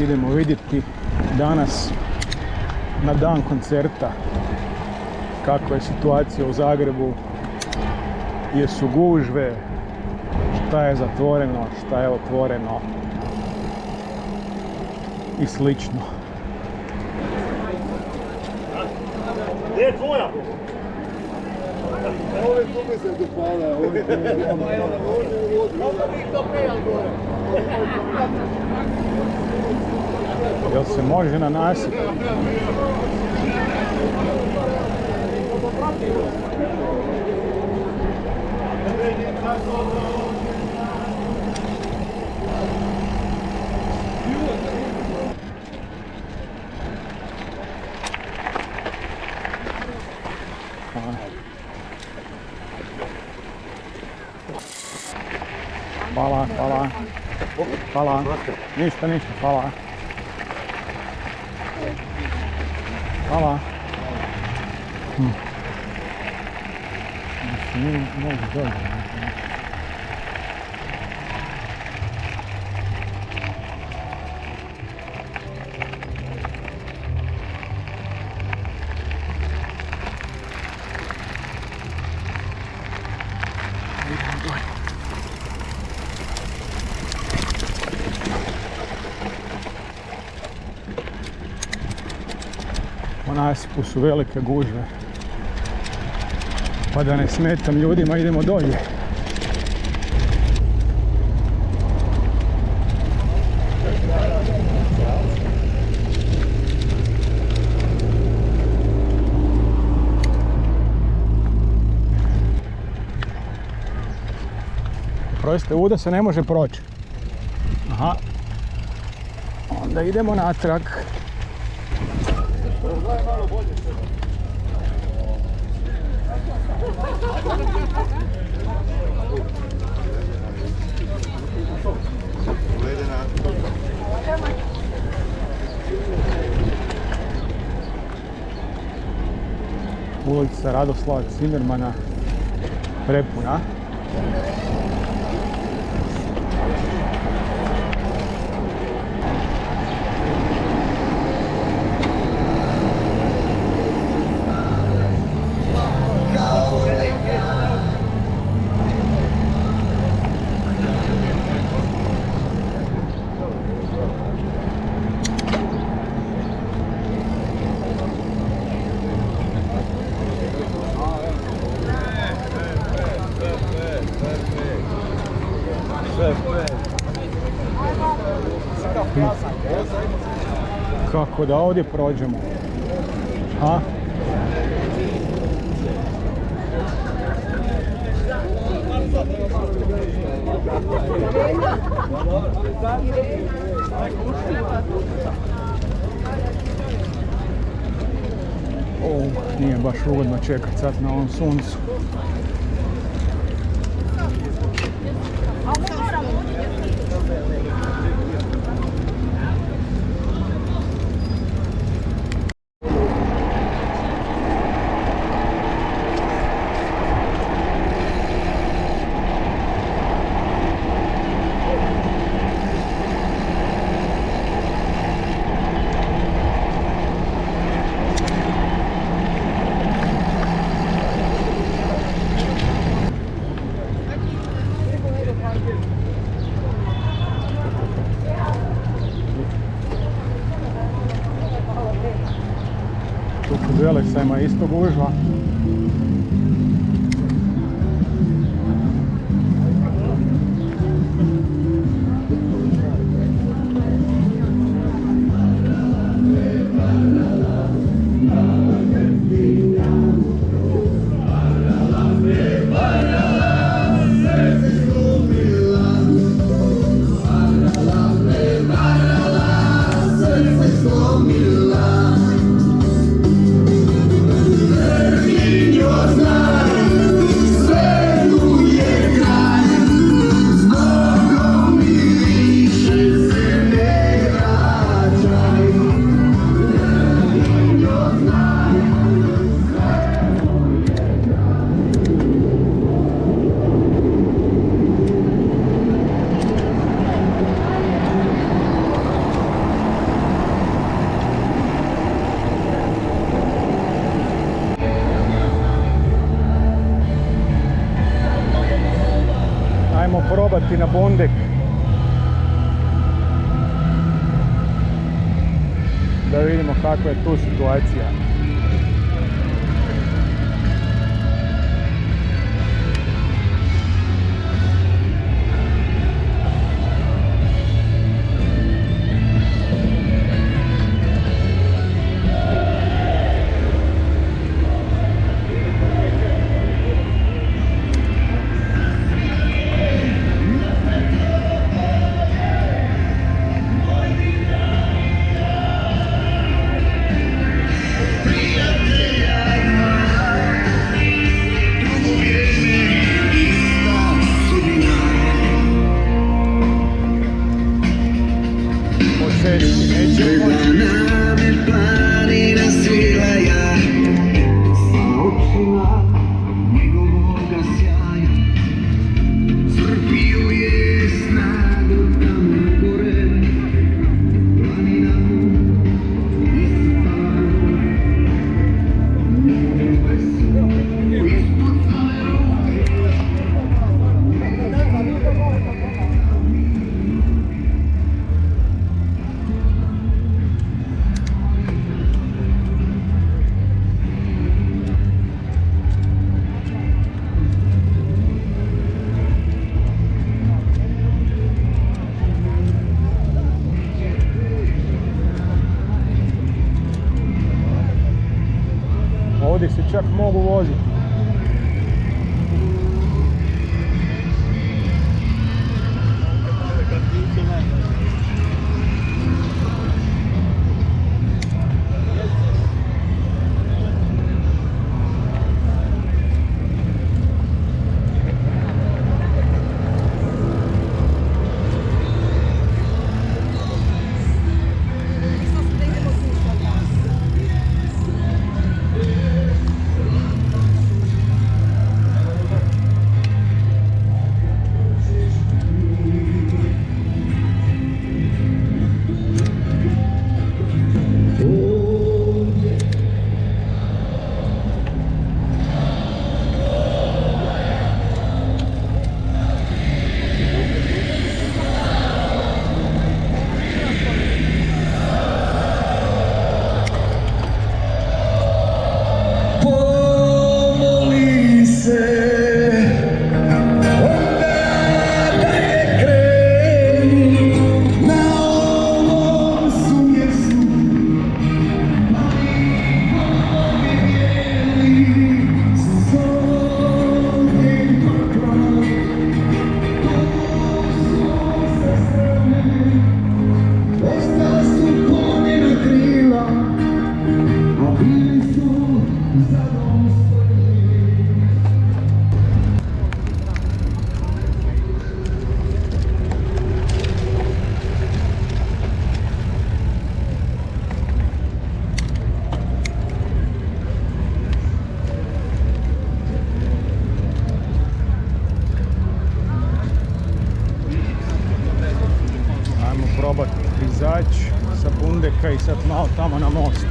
idemo vidjeti danas na dan koncerta kakva je situacija u Zagrebu, jesu gužve, šta je zatvoreno, šta je otvoreno i slično. Gdje je tvoja? Ove gume se dopala, ove Jel se može na nasip? Hvala, hvala. Hvala. Ništa, hvala. Hvala. Nije mogu dođe. Po nasipu su velike gužve, pa da ne smetam ljudima idemo dolje. Prostite, ovdje se ne može proći. Aha. Onda idemo natrag. Ulica Radoslava Cimermana prepuna. Kako da ovdje prođemo? Ha? Nije baš ugodno čekat sad na ovom suncu. Tu kod Veleksa ima isto gužva. Serce slomila. Ajmo probati na Bondek. Da vidimo kakva je tu situacija. Ovdje se čak mogu voziti. Probati izaći sa Bundeka i sad malo tamo na most.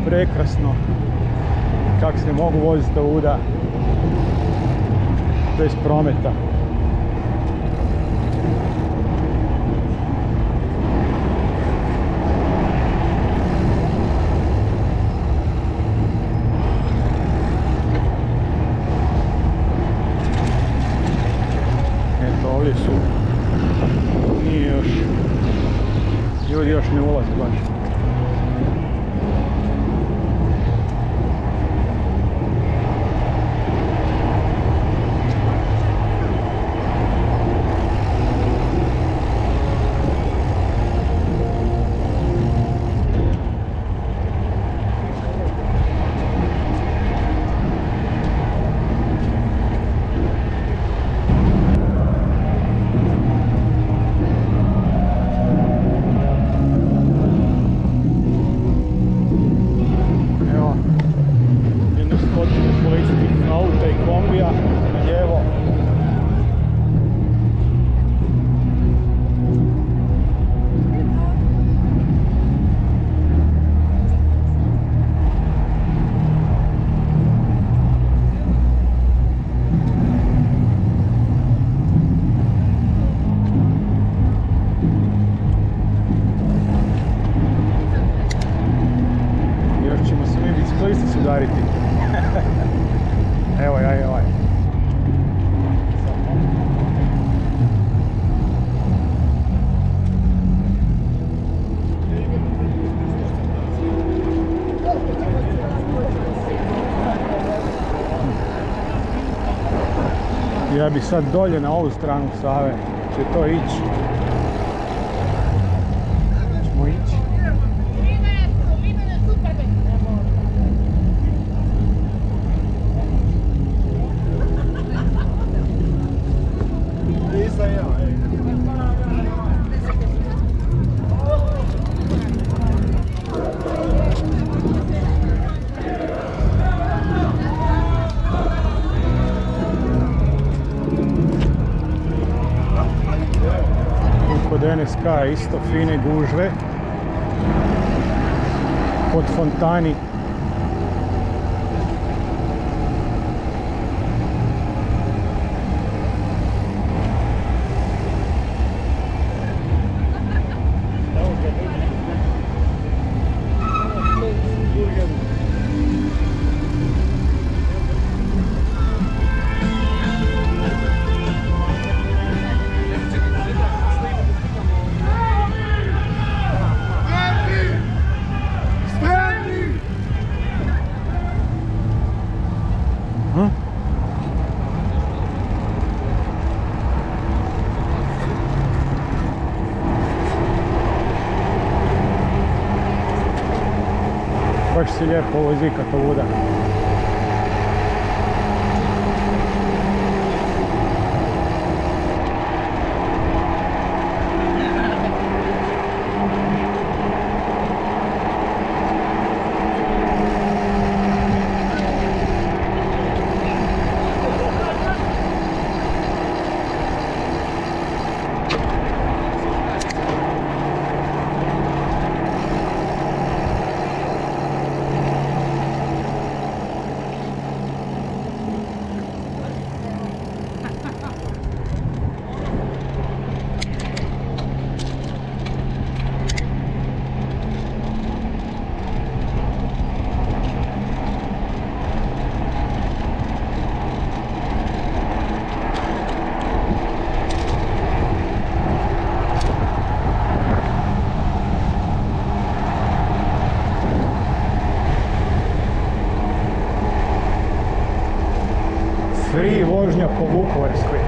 Prekrasno kako se mogu voziti ovuda bez prometa. Eto, ovdje su, nije još, ljudi još ne ulaze baš. lijevo. Još ćemo se mi biciklisti sudariti. Evo ja, evo ja. Ja bi sad dolje na ovu stranu Save, će to ići. Ćemo ići. Nisam ja, ej. Kod NSK isto fine gužve. Kod fontani. Baš si lijepo vozi kad to udara. Free vožnja po Vukovarskoj.